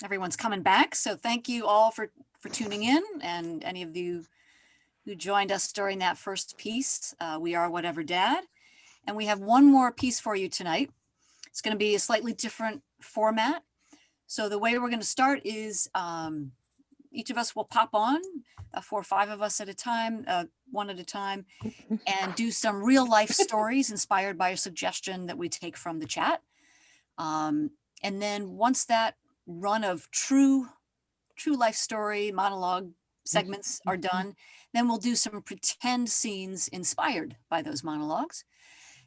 Everyone's coming back, so thank you all for tuning in, and any of you who joined us during that first piece. We are Whatever Dad, and we have one more piece for you tonight. It's going to be a slightly different format. So the way we're going to start is each of us will pop on, 4 or 5 of us at a time, one at a time, and do some real life stories inspired by a suggestion that we take from the chat. And then once that run of true life story monologue segments are done, then we'll do some pretend scenes inspired by those monologues.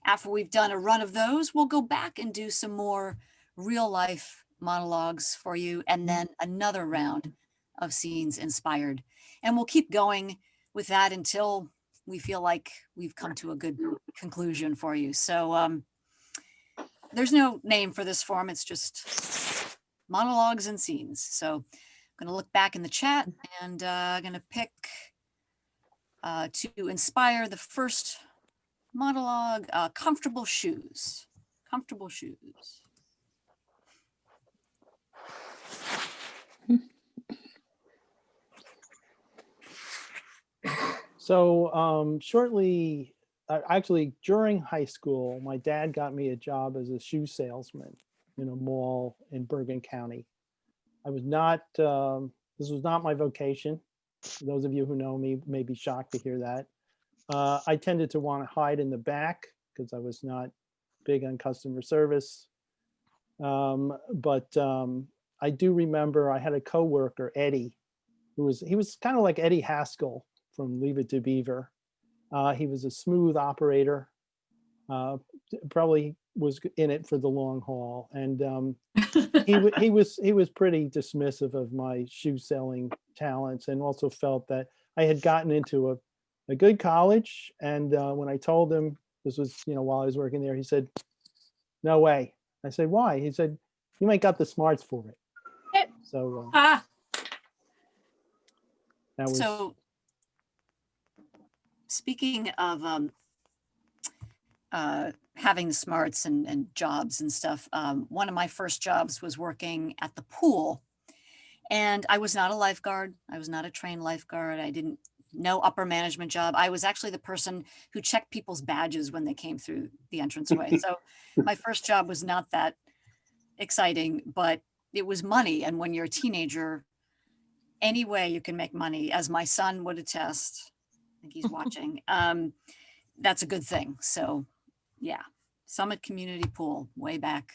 After we've done a run of those, we'll go back and do some more real life monologues for you, and then another round of scenes inspired. And we'll keep going with that until we feel like we've come to a good conclusion for you. So there's no name for this form. It's just monologues and scenes. So I'm going to look back in the chat, and I'm going to pick to inspire the first monologue, comfortable shoes. Comfortable shoes. So actually during high school, my dad got me a job as a shoe salesman in a mall in Bergen County. I was not, this was not my vocation. Those of you who know me may be shocked to hear that. I tended to want to hide in the back because I was not big on customer service. But I do remember I had a coworker, Eddie, he was kind of like Eddie Haskell from Leave It to Beaver. He was a smooth operator, probably was in it for the long haul. And he was pretty dismissive of my shoe selling talents, and also felt that I had gotten into a good college. And when I told him, this was, while I was working there, he said, "No way." I said, "Why?" He said, "You might got the smarts for it." So that was. So speaking of having the smarts and jobs and stuff, one of my first jobs was working at the pool, and I was not a lifeguard. I was not a trained lifeguard. I didn't know upper management job. I was actually the person who checked people's badges when they came through the entranceway. So my first job was not that exciting, but it was money. And when you're a teenager, any way you can make money, as my son would attest, I think he's watching, that's a good thing. So yeah, Summit Community Pool way back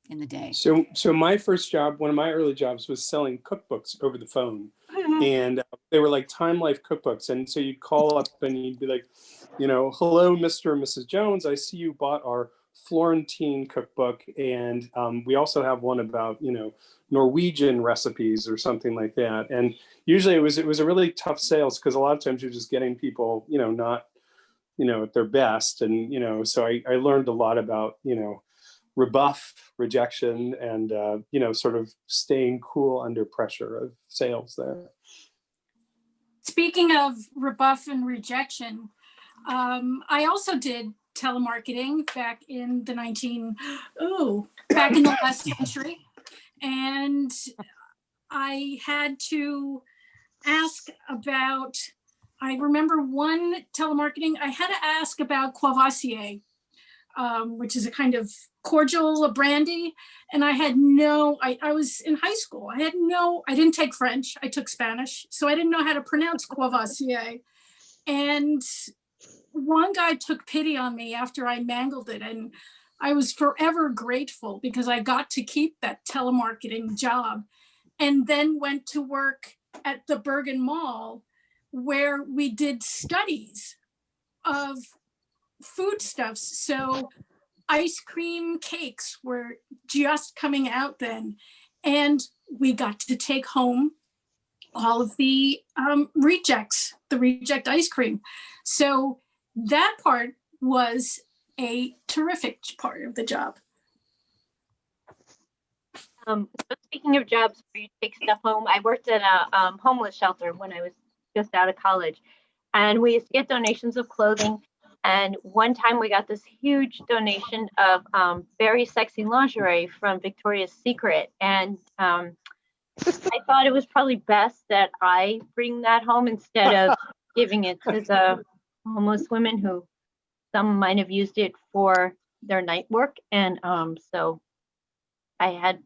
in the day. So my first job, one of my early jobs, was selling cookbooks over the phone. And they were like Time Life cookbooks. And so you'd call up and you'd be like, "Hello, Mr. and Mrs. Jones. I see you bought our Florentine cookbook. And we also have one about, Norwegian recipes," or something like that. And usually it was a really tough sales, because a lot of times you're just getting people, not, at their best. And, so I learned a lot about, rebuff, rejection, and, sort of staying cool under pressure of sales there. Speaking of rebuff and rejection, I also did telemarketing back in the last century. And I had to ask about, I remember one telemarketing, I had to ask about Courvoisier, which is a kind of cordial, a brandy. And I had I was in high school. I didn't take French, I took Spanish. So I didn't know how to pronounce Courvoisier. And one guy took pity on me after I mangled it. And I was forever grateful, because I got to keep that telemarketing job, and then went to work at the Bergen Mall, where we did studies of foodstuffs. So ice cream cakes were just coming out then. And we got to take home all of the reject ice cream. So that part was a terrific part of the job. So speaking of jobs where you take stuff home, I worked at a homeless shelter when I was just out of college, and we used to get donations of clothing. And one time we got this huge donation of very sexy lingerie from Victoria's Secret. And I thought it was probably best that I bring that home instead of giving it to the homeless women who some might have used it for their night work. And so I had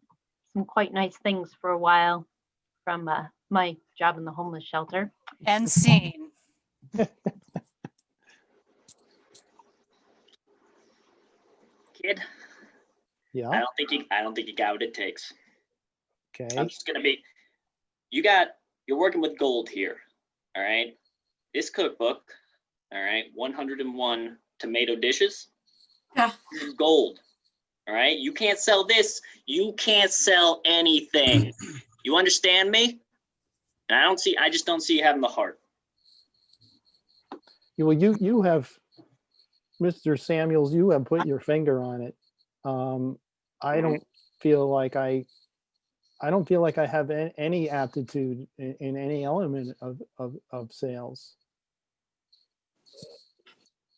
some quite nice things for a while from my job in the homeless shelter. And scene. Kid, Yeah. I don't think you got what it takes. Okay. I'm just gonna be. You're working with gold here. All right. This cookbook. All right. 101 tomato dishes. Yeah. This is gold. All right. You can't sell this. You can't sell anything. You understand me? And I just don't see you having the heart. Well, you have, Mr. Samuels, you have put your finger on it. I don't feel like I have any aptitude in any element of sales.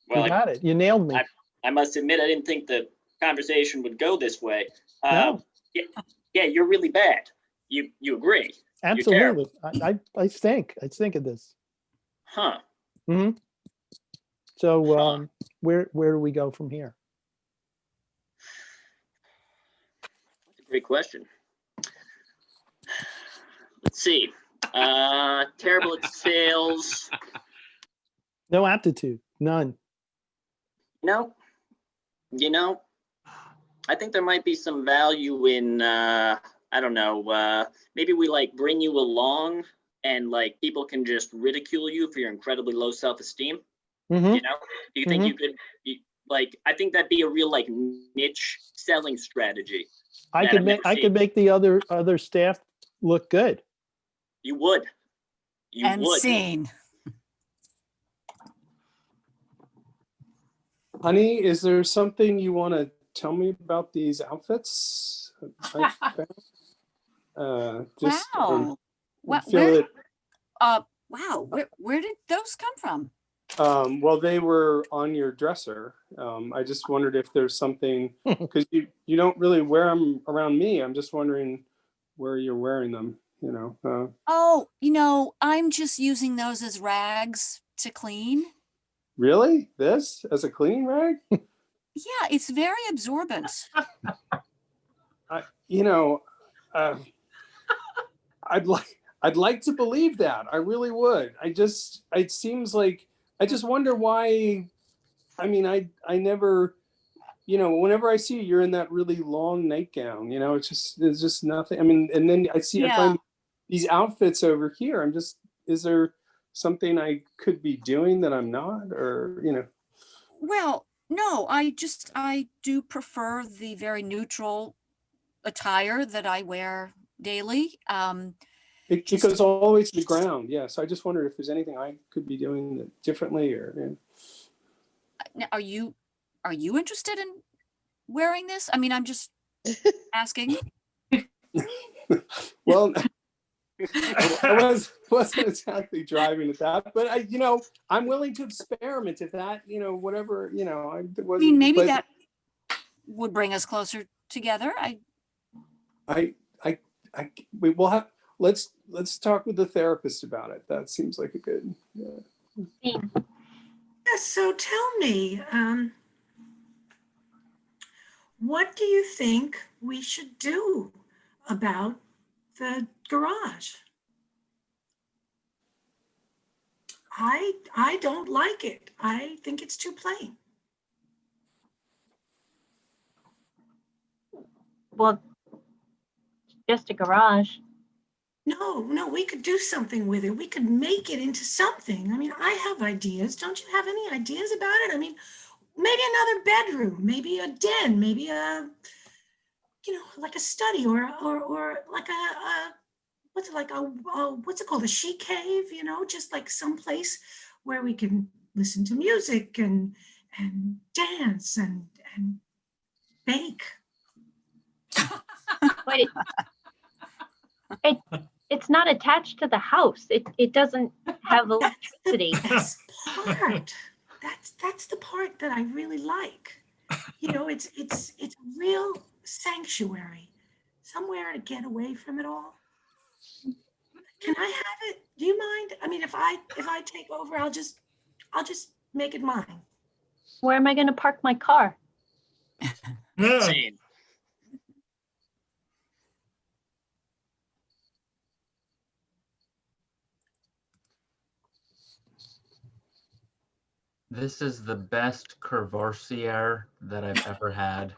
Well, You got it. You nailed me. I must admit, I didn't think the conversation would go this way. No. Yeah, you're really bad. You agree? Absolutely. I stink. I stink at this. Huh. Hmm. So where do we go from here? That's a great question. Let's see. Terrible at sales. No aptitude. None. No. I think there might be some value in I don't know, maybe we like bring you along and like people can just ridicule you for your incredibly low self-esteem. Mm-hmm. Do you think you could I think that'd be a real like niche selling strategy. I could make the other staff look good. You would. And scene. Honey, is there something you want to tell me about these outfits? Wow. Feel Where, it. wow. Where did those come from? Well, they were on your dresser. I just wondered if there's something, because you don't really wear them around me. I'm just wondering where you're wearing them, Oh, I'm just using those as rags to clean. Really? This as a cleaning rag? Yeah, it's very absorbent. I'd like to believe that. I really would. It seems like, I just wonder why. I mean, I never, whenever I see you're in that really long nightgown, there's just nothing. I mean, and then I find these outfits over here. Is there something I could be doing that I'm not, or, Well, no, I do prefer the very neutral attire that I wear daily. It goes all the way to the ground. Yeah. So I just wondered if there's anything I could be doing differently or. Now, are you interested in wearing this? I mean, I'm just asking. Well, I wasn't exactly driving at that, but I'm willing to experiment if that, whatever, I mean, maybe that would bring us closer together. We will have, let's talk with the therapist about it. That seems like a good. Yeah. Yes, so tell me, what do you think we should do about the garage? I don't like it. I think it's too plain. Well, just a garage. No, we could do something with it. We could make it into something. I mean, I have ideas. Don't you have any ideas about it? I mean, maybe another bedroom, maybe a den, maybe like a study or like what's it called? A she cave, just like someplace where we can listen to music and dance and bake. But it's not attached to the house. It doesn't have electricity. That's that's the part that I really like. You know, it's a real sanctuary, somewhere to get away from it all. Can I have it? Do you mind? I mean, if I take over, I'll just make it mine. Where am I going to park my car? Same. This is the best Courvoisier that I've ever had.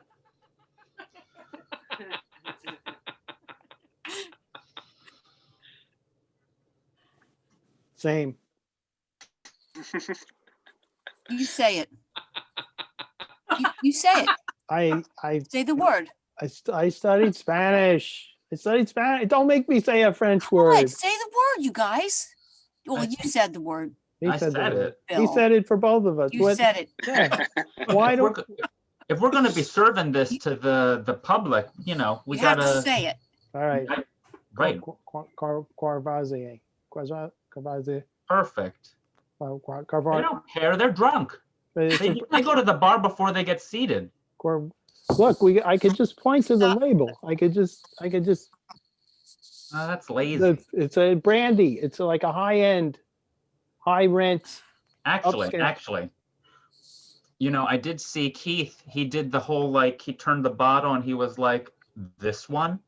Same. You say it. You say it. I Say the word. I studied Spanish. I studied Spanish. Don't make me say a French All right, word. say the word, you guys. Well, you said the word. He I said the said word. it. He Bill. said it for both of us. You What- said it. yeah. Why If we're, don't? if we're gonna be serving this to the public, you know, we You have to gotta, say it. All right. right, Courvoisier. Courvoisier. perfect. They Courvoisier. don't care, they're drunk. They go to the bar before they get seated. Look, I could just point to the label. I could just. That's lazy. It's a brandy. It's like a high-end, high rent. Actually, upscale. you know, I did see Keith, he did the whole, like, he turned the bottle and he was like, this one?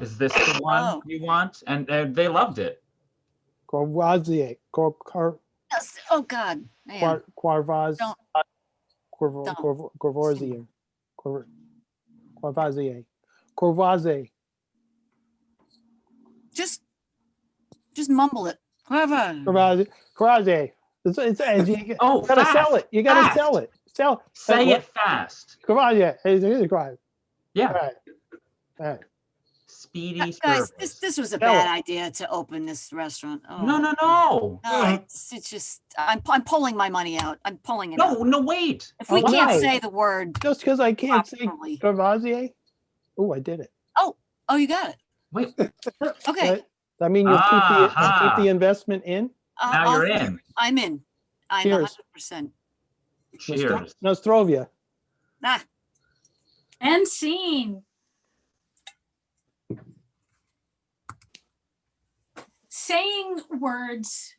Is this the one Oh. you want? And they loved it. Courvoisier. Yes. Oh God. Man. Courvoisier. Don't. Courvoisier. Courvoisier. Courvoisier. Just mumble it. Whoever. Courvoisier. You Oh, gotta fast, sell it. You gotta fast. sell it. Say it fast. Courvoisier. Here's a Courvoisier. Yeah. All right. All right. Speedy Guys, service. this was a Tell bad it. idea to open this restaurant. Oh. No. No, it's just I'm pulling my money out. I'm pulling it out. No, wait. If we Why? can't say the word Just because I can't say properly. Courvoisier? Oh, I did it. Oh, you got it. Wait, Okay. I mean, you'll keep the investment in. now you're in. I'm in. I'm Cheers. 100%. Cheers. Nostrovia. Ah, And scene. Saying words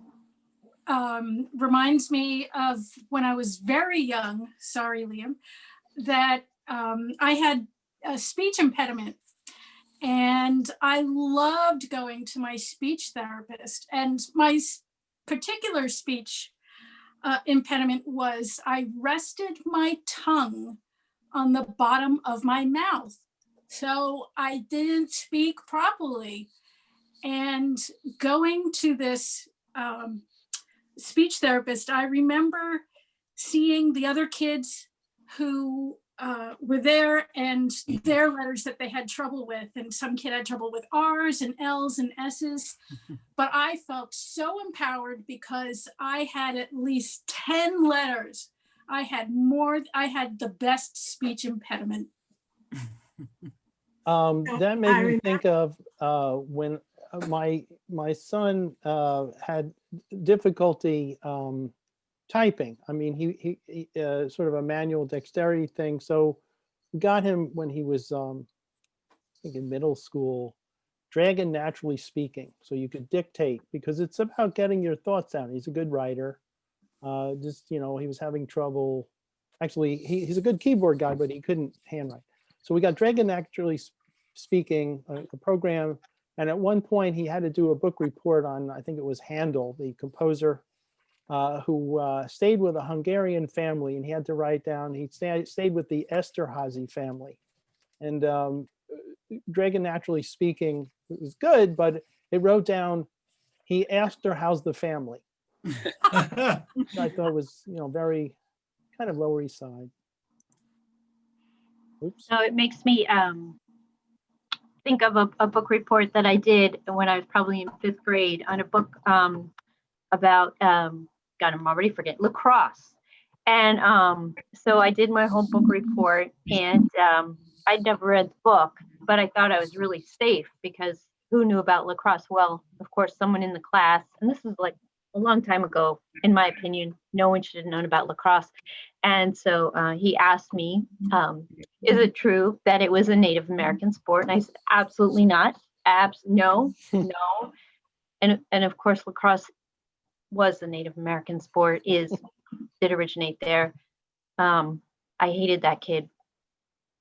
reminds me of when I was very young, sorry, Liam, that I had a speech impediment. And I loved going to my speech therapist. And my particular speech impediment was I rested my tongue on the bottom of my mouth. So I didn't speak properly. And going to this speech therapist, I remember seeing the other kids who were there and their letters that they had trouble with. And some kid had trouble with R's and L's and S's. But I felt so empowered because I had at least 10 letters. I had the best speech impediment. That made me think of when my son had difficulty typing. I mean, he sort of a manual dexterity thing. So we got him when he was, I think in middle school, Dragon Naturally Speaking. So you could dictate because it's about getting your thoughts down. He's a good writer. Just, you know, he was having trouble. Actually, he's a good keyboard guy, but he couldn't handwrite. So we got Dragon Naturally Speaking, a program. And at one point he had to do a book report on, I think it was Handel, the composer, who stayed with a Hungarian family, and he had to write down, he stayed with the Esterházy family. And Dragon Naturally Speaking, it was good, but it wrote down, he asked her, how's the family? I thought was, you know, very kind of Lower East Side. Oops. So it makes me think of a book report that I did when I was probably in 5th grade on a book about, God, I'm already forgetting, lacrosse. And so I did my whole book report, and I'd never read the book, but I thought I was really safe because who knew about lacrosse? Well, of course, someone in the class, and this was like a long time ago, in my opinion, no one should have known about lacrosse. And so he asked me, is it true that it was a Native American sport? And I said, absolutely not. No. And of course, lacrosse was the Native American sport, did originate there. I hated that kid.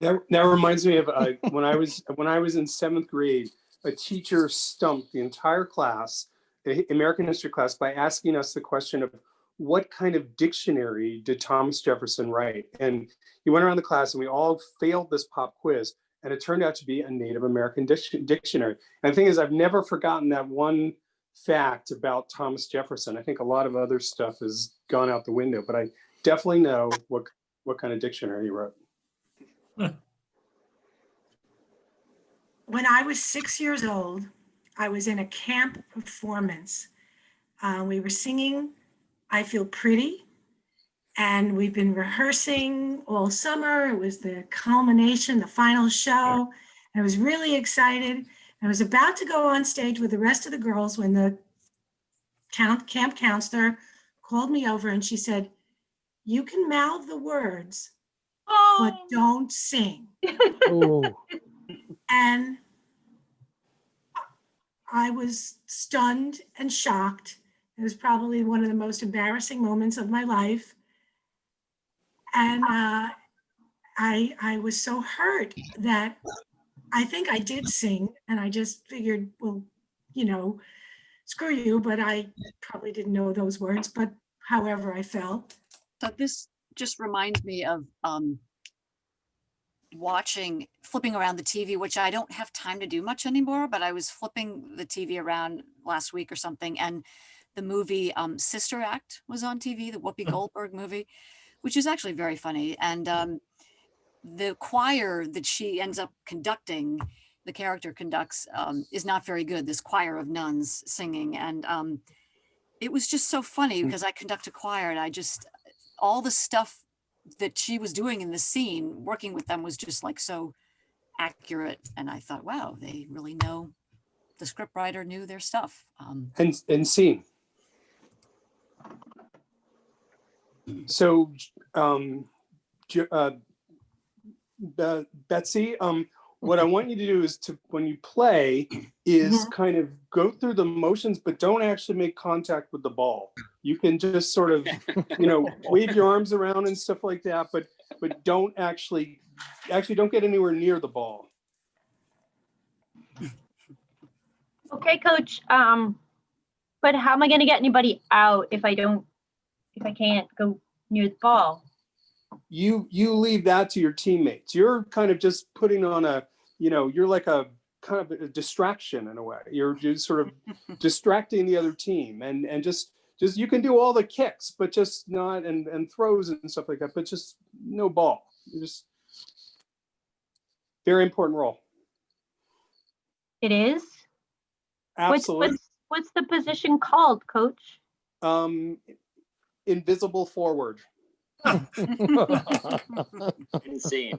That reminds me of when I was in 7th grade, a teacher stumped the entire class, the American history class, by asking us the question of what kind of dictionary did Thomas Jefferson write? And he went around the class and we all failed this pop quiz, and it turned out to be a Native American dictionary. And the thing is, I've never forgotten that one fact about Thomas Jefferson. I think a lot of other stuff has gone out the window, but I definitely know what kind of dictionary he wrote. When I was 6 years old, I was in a camp performance. We were singing I Feel Pretty, and we've been rehearsing all summer. It was the culmination, the final show. I was really excited. I was about to go on stage with the rest of the girls when the camp counselor called me over and she said, "You can mouth the words, but don't sing." Oh, And I was stunned and shocked. It was probably one of the most embarrassing moments of my life. And I was so hurt that I think I did sing, and I just figured, well, screw you, but I probably didn't know those words, but however I felt. So this just reminds me of flipping around the TV, which I don't have time to do much anymore, but I was flipping the TV around last week or something, and the movie Sister Act was on TV, the Whoopi Goldberg movie, which is actually very funny. And the choir that she ends up conducting, the character conducts, is not very good, this choir of nuns singing. And it was just so funny because I conduct a choir, and all the stuff that she was doing in the scene, working with them, was just like so accurate. And I thought, wow, they really know, the scriptwriter knew their stuff. And scene. So, Betsy, what I want you to do is when you play, is kind of go through the motions, but don't actually make contact with the ball. You can just sort of, wave your arms around and stuff like that, but don't actually don't get anywhere near the ball. Okay, coach. But how am I going to get anybody out if I can't go near the ball? You leave that to your teammates. You're kind of just putting on you're like a kind of a distraction in a way. You're just sort of distracting the other team, and just you can do all the kicks, but just not and throws and stuff like that, but just no ball. Just very important role. It is? Absolutely. What's the position called, coach? Invisible forward. Insane.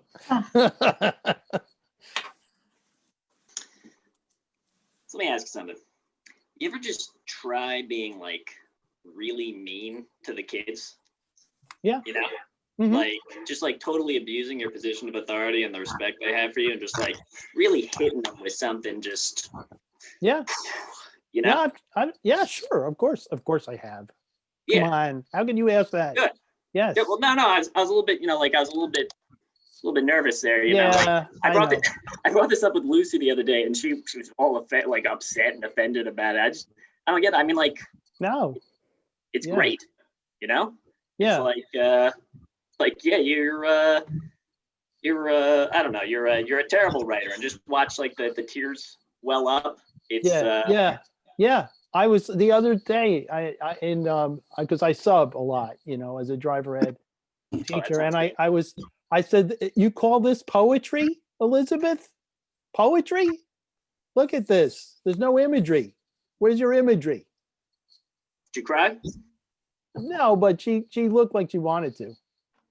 So let me ask you something. You ever just try being like really mean to the kids? Yeah. Mm-hmm. Like just like totally abusing your position of authority and the respect they have for you, and just like really hitting them with something, just Yeah. Yeah, yeah, sure. Of course I have. Yeah. Come on. How can you ask that? Good. Yes. Yeah, well, no, I was a little bit, I was a little bit nervous there. Yeah, I brought this up with Lucy the other day, and she was all upset and offended about it. I don't get it. I mean, no, it's great, Yeah. It's yeah, you're I don't know, you're a terrible writer, and just watch the tears well up. It's yeah. I was the other day. Because I sub a lot, as a driver ed teacher, and I said, "You call this poetry, Elizabeth? Poetry? Look at this. There's no imagery. Where's your imagery?" Did you cry? No, but she looked like she wanted to.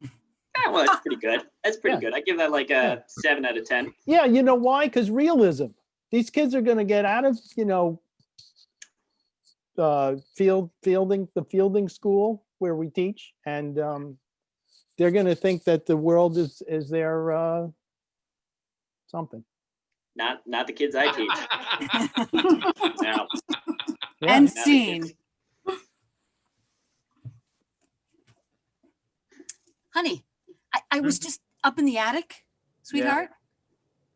Yeah, well, that's pretty good. That's pretty good. I give that a 7 out of 10. Yeah, you know why? Because realism. These kids are going to get out of, fielding school where we teach, and they're going to think that the world is their something. Not the kids I teach. No. Yeah. And not the scene. kids. Honey, I was just up in the attic, sweetheart,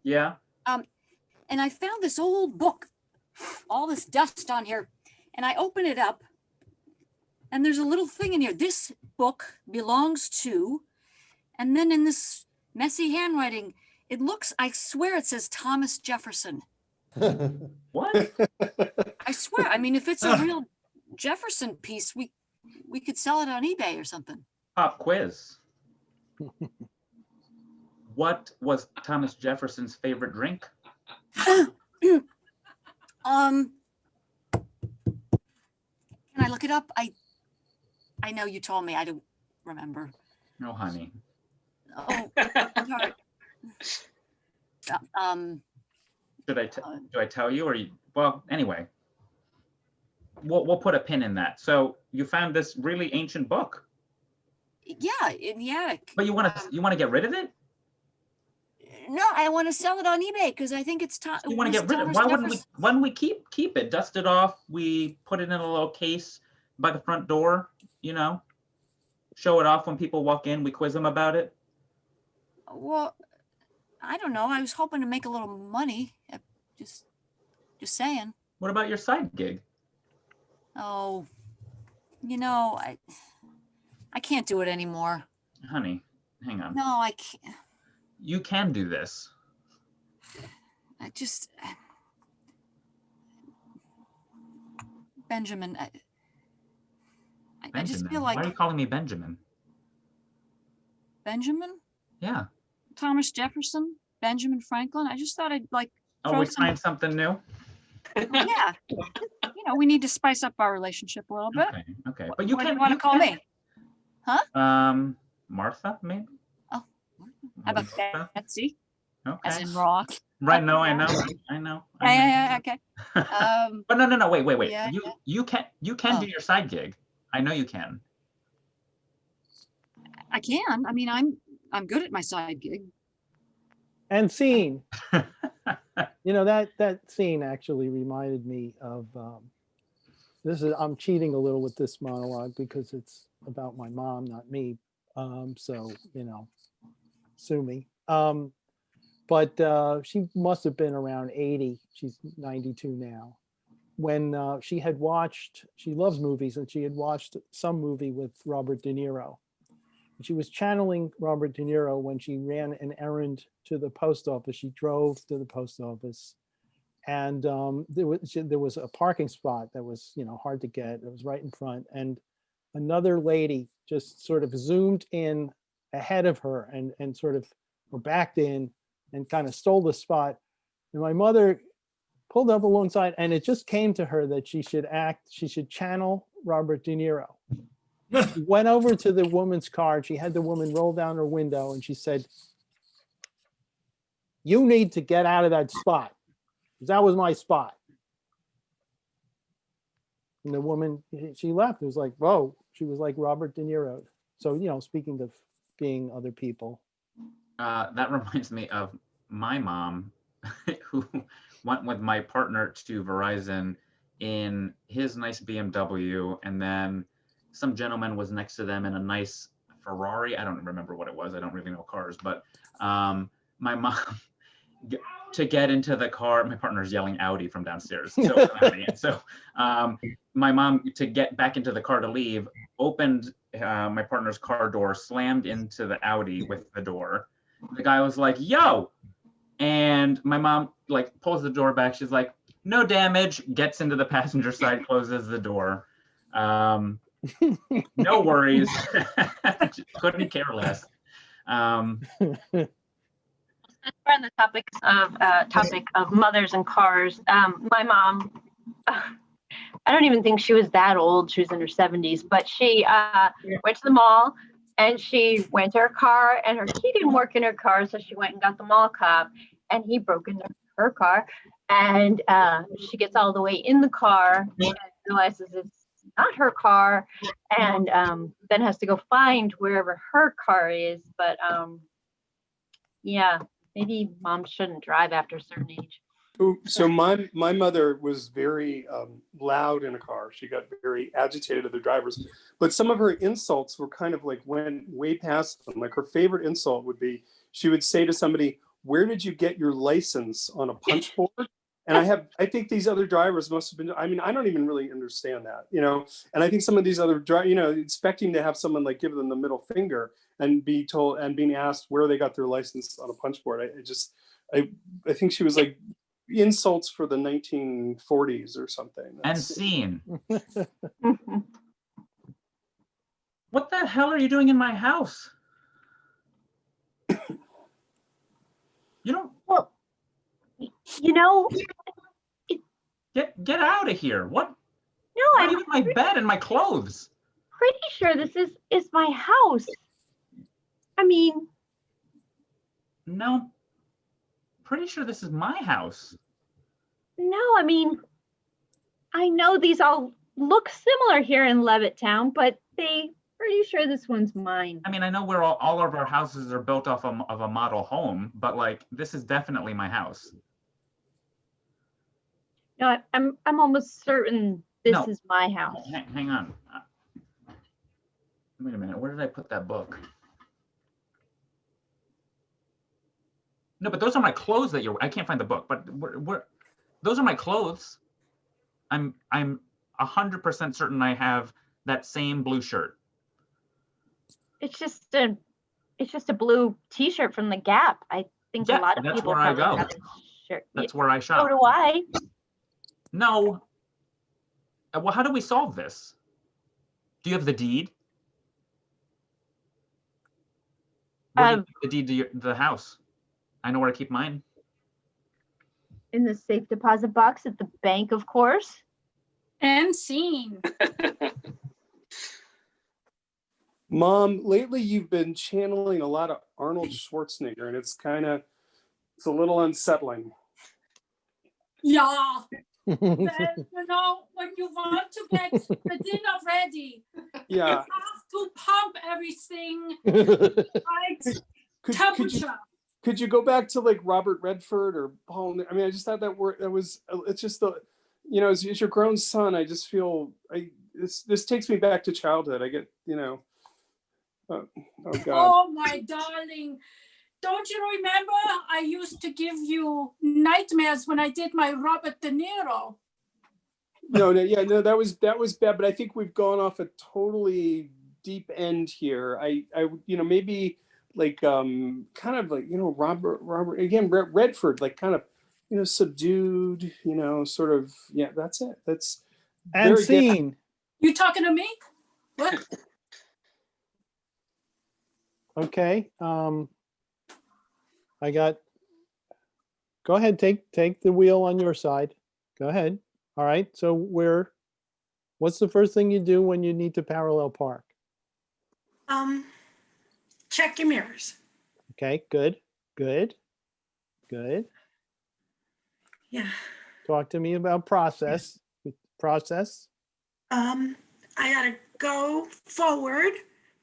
Yeah. and I found this old book, all this dust on here, and I open it up, and there's a little thing in here. This book belongs to, and then in this messy handwriting, it looks, I swear it says Thomas Jefferson. What? I swear. I mean, if it's a real Jefferson piece, we could sell it on eBay or something. Pop quiz. What was Thomas Jefferson's favorite drink? Can I look it up? I know you told me. I don't remember. No, honey. Oh, sorry. Do I tell you, or you? Well, anyway, we'll put a pin in that. So you found this really ancient book, yeah, in the attic. but you want to get rid of it? No, I want to sell it on eBay because I think it's time. You want to get rid of it? Why wouldn't we keep it? Dust it off. We put it in a little case by the front door. You know, show it off when people walk in. We quiz them about it. Well, I don't know. I was hoping to make a little money. Just saying. What about your side gig? Oh, you know, I can't do it anymore. Honey, hang on. No, I can't. You can do this. Benjamin, I just Benjamin. feel like Why are you calling me Benjamin? Benjamin, Yeah. Thomas Jefferson, Benjamin Franklin. I just thought I'd like, Oh, throw we some- find something new? yeah. You know, we need to spice up our relationship a little bit. Okay. But you What do can you want to call me? Martha, maybe? Oh, how about Martha? Betsy, as Okay. in rock? Right, no, I know. Yeah, okay. But no, wait. Yeah, You can Oh. do your side gig. I know you can. I can. I mean, I'm good at my side gig. And scene. You know, that scene actually reminded me of I'm cheating a little with this monologue because it's about my mom, not me. So, you know, sue me. But she must have been around 80. She's 92 now. When she loves movies, and she had watched some movie with Robert De Niro. She was channeling Robert De Niro when she ran an errand to the post office. She drove to the post office, and there was a parking spot that was, you know, hard to get. It was right in front, and another lady just sort of zoomed in ahead of her and sort of backed in and kind of stole the spot. And my mother pulled up alongside, and it just came to her that she should channel Robert De Niro. She went over to the woman's car. She had the woman roll down her window, and she said, "You need to get out of that spot. That was my spot." And the woman, she left. It was like, whoa, she was like Robert De Niro. So, you know, speaking of being other people. That reminds me of my mom, who went with my partner to Verizon in his nice BMW, and then some gentleman was next to them in a nice Ferrari. I don't remember what it was. I don't really know cars, but my mom, to get into the car, my partner's yelling Audi from downstairs. So, my mom, to get back into the car to leave, opened my partner's car door, slammed into the Audi with the door. The guy was like, "Yo!" And my mom like pulls the door back. She's like, "No damage," gets into the passenger side, closes the door. No worries. Couldn't care less. We're on the topic of mothers and cars. My mom, I don't even think she was that old. She was in her 70s, but she went to the mall and she went to her car, and her key didn't work in her car, so she went and got the mall cop, and he broke into her car, and she gets all the way in the car, and realizes it's not her car, and then has to go find wherever her car is. But yeah, maybe mom shouldn't drive after a certain age. So my mother was very loud in a car. She got very agitated at the drivers, but some of her insults were kind of like went way past them. Like her favorite insult would be, she would say to somebody, "Where did you get your license on a punch board?" And I think these other drivers must have been, I mean, I don't even really understand that, you know? And I think some of these other you know, expecting to have someone like give them the middle finger and be told and being asked where they got their license on a punch board. I think she was like, insults for the 1940s or something. And scene. What the hell are you doing in my house? You don't Well, you know, get out of here. What? no, Why are I'm you in my bed and my clothes? pretty sure this is my house. I mean, No. Pretty sure this is my house. no, I mean, I know these all look similar here in Levittown, but pretty sure this one's mine. I mean, I know we're all of our houses are built off of a model home, but like this is definitely my house. No, I'm almost certain this No. is my house. Hang on. Wait a minute. Where did I put that book? No, but those are my clothes that I can't find the book, but those are my clothes. I'm 100% certain I have that same blue shirt. It's just a blue T-shirt from the Gap. I think Yeah, a lot of that's people where I probably go. have this shirt. That's where I So shop. do I. No. Well, how do we solve this? Do you have the deed? Where do you keep the deed to the house? I know where to keep mine. In the safe deposit box at the bank, of course. And scene. Mom, lately you've been channeling a lot of Arnold Schwarzenegger, and it's a little unsettling. Yeah. Then, you know, when you want to get the dinner ready, you Yeah. have to pump everything right temperature. Could you go back to like Robert Redford or Paul? I mean, I just thought it's just you know, as your grown son, I just feel this takes me back to childhood. I get, you know, oh God. Oh, my darling. Don't you remember I used to give you nightmares when I did my Robert De Niro? No, that was bad. But I think we've gone off a totally deep end here. I you know, maybe like kind of like, you know, Robert again, Redford, like kind of, you know, subdued, you know, sort of. Yeah, that's it. That's And very scene. You talking to me? What? Okay. Go ahead, take the wheel on your side. Go ahead. All right. So what's the first thing you do when you need to parallel park? Check your mirrors. Okay, good. Yeah. Talk to me about process. I gotta go forward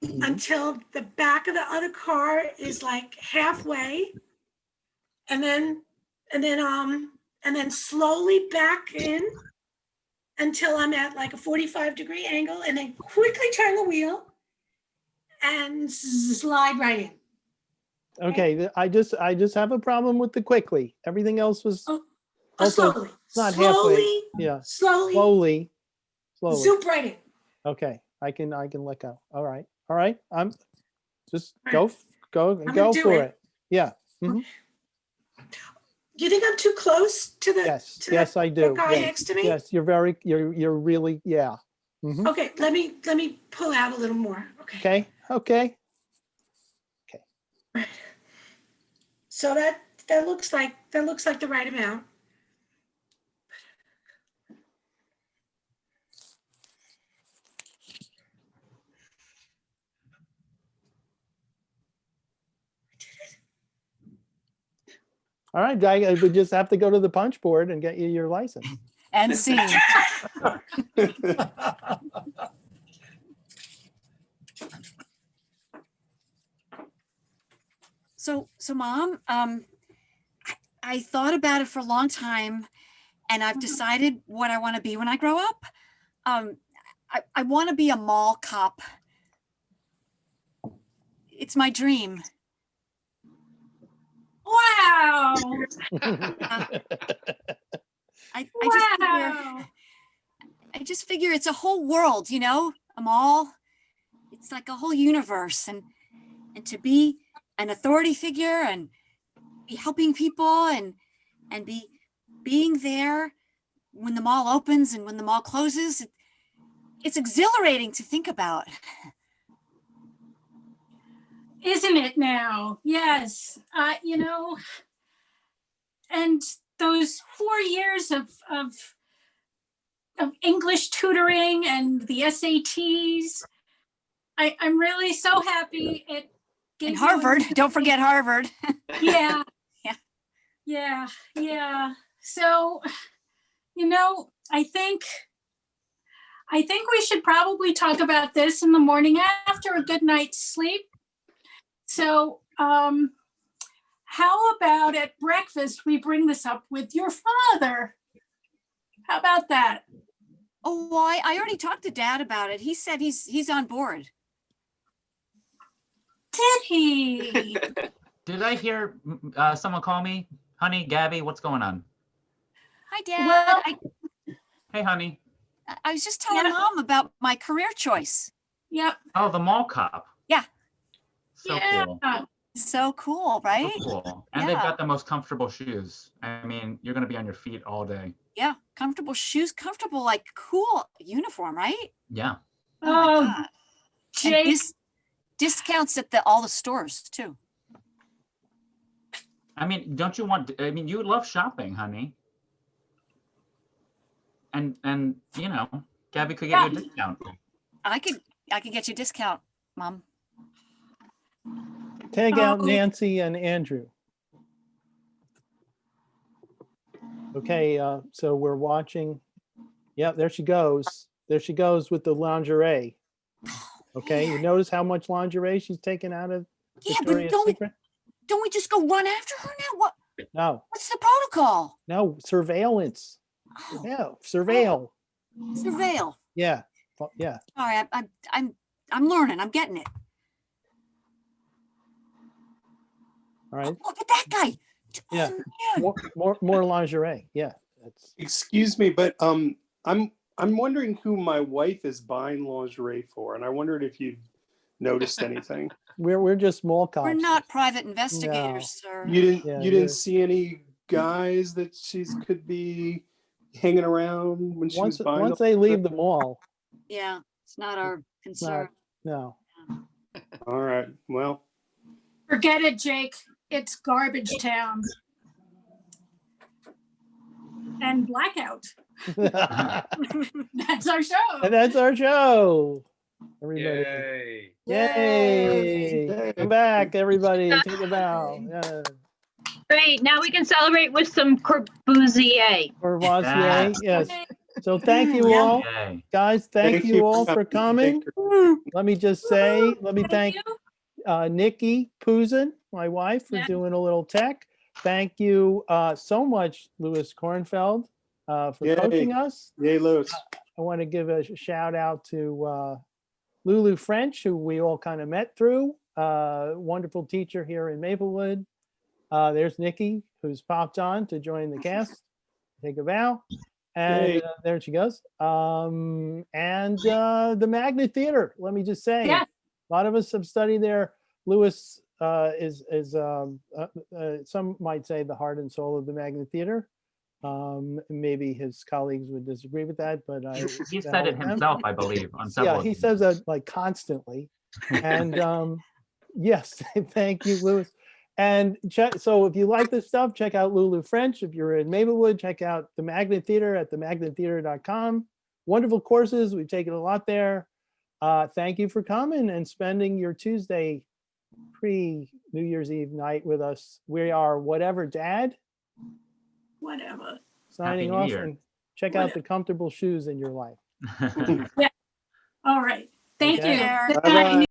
until the back of the other car is like halfway, and then slowly back in until I'm at like a 45-degree angle, and then quickly turn the wheel and slide right in. Okay, I just have a problem with the quickly. Everything else was also Slowly, not halfway. slowly, Yeah, slowly, slowly. zoop right in. Okay, I can let go. All right. I'm just All go gonna do for it. it. Yeah. Mhm. Do you think I'm too close to the Yes, I do. guy Yes, next to me? Yes, you're really, yeah. Mhm. Okay, let me pull out a little more. Okay. Okay. So that looks like the right amount. All right, we just have to go to the punch board and get you your license. And scene. So Mom, I thought about it for a long time, and I've decided what I want to be when I grow up. I want to be a mall cop. It's my dream. Wow. I just figure it's a whole world, you know, a mall. It's like a whole universe, and to be an authority figure and be helping people and being there when the mall opens and when the mall closes. It's exhilarating to think about. Isn't it now? Yes. You know, and those 4 years of English tutoring and the SATs, I'm really so happy it gave And you Harvard, don't forget Harvard. Yeah. Yeah. Yeah. So, you know, I think we should probably talk about this in the morning after a good night's sleep. So, how about at breakfast we bring this up with your father? How about that? Oh, well, I already talked to Dad about it. He said he's on board. Did he? Did I hear someone call me? Honey, Gabby, what's going on? Hi, Dad. Well, Hey, honey. I was just telling Yeah. Mom about my career choice. Yep. Oh, the mall cop. Yeah. So Yeah. cool. So cool, right? So cool. And they've Yeah. got the most comfortable shoes. I mean, you're going to be on your feet all day. Yeah, comfortable shoes, comfortable, like cool uniform, right? Yeah. Oh my Oh, God. Jake. And discounts at all the stores too. I mean, don't you want, I mean, you love shopping, honey. And you know, Gabby could get you a discount. I could get you a discount, Mom. Tag out Oh. Nancy and Andrew. Okay, so we're watching. Yeah, there she goes. There she goes with the lingerie. Okay, you notice how much lingerie she's taken out of Yeah, but Victoria's Secret? don't we just go run after her now? No, What's the protocol? no, surveillance. Oh, Yeah, surveil. surveil. Yeah, yeah. All right, I'm learning. I'm getting it. All right. Look at that guy. Yeah. Oh, man. More lingerie. Yeah, that's. Excuse me, but I'm wondering who my wife is buying lingerie for, and I wondered if you noticed anything. We're just mall cops. We're not private investigators, sir. You didn't Yeah, you you're- didn't see any guys that she's could be hanging around when she was buying. Once they leave the mall. Yeah, it's not our It's concern. not. No. All right. Well, Forget it, Jake. It's garbage town. And blackout. That's our show. And that's our show. Everybody. Yay. Yay. Yay. Come back, everybody. Take a bow. Yeah. Great. Now we can celebrate with some Courvoisier. Courvoisier. Yes. Yay. So thank you Yeah. all. Yay. Guys, thank you all for coming. Thank you. Let me just say, let me thank you. Nikki Puzin, my wife, for Yeah. doing a little tech. Thank you so much, Louis Kornfeld, for Yay. coaching us. Yay, Lewis. I want to give a shout out to Lulu French, who we all kind of met through. Wonderful teacher here in Maplewood. There's Nikki, who's popped on to join the cast. Take a bow. And Yay. there she goes. And the Magnet Theater, let me just say, Yeah. a lot of us have studied there. Lewis is some might say the heart and soul of the Magnet Theater. Maybe his colleagues would disagree with that, but He said it himself, I believe, on several. yeah, he says that like constantly. And yes, thank you, Lewis. And so if you like this stuff, check out Lulu French. If you're in Maplewood, check out the Magnet Theater at themagnettheater.com. Wonderful courses. We've taken a lot there. Thank you for coming and spending your Tuesday pre-New Year's Eve night with us. We are Whatever Dad, Whatever. signing New off. Year. And check out the comfortable shoes in your life. All right. Thank Okay. you. Care. Good Bye-bye. night.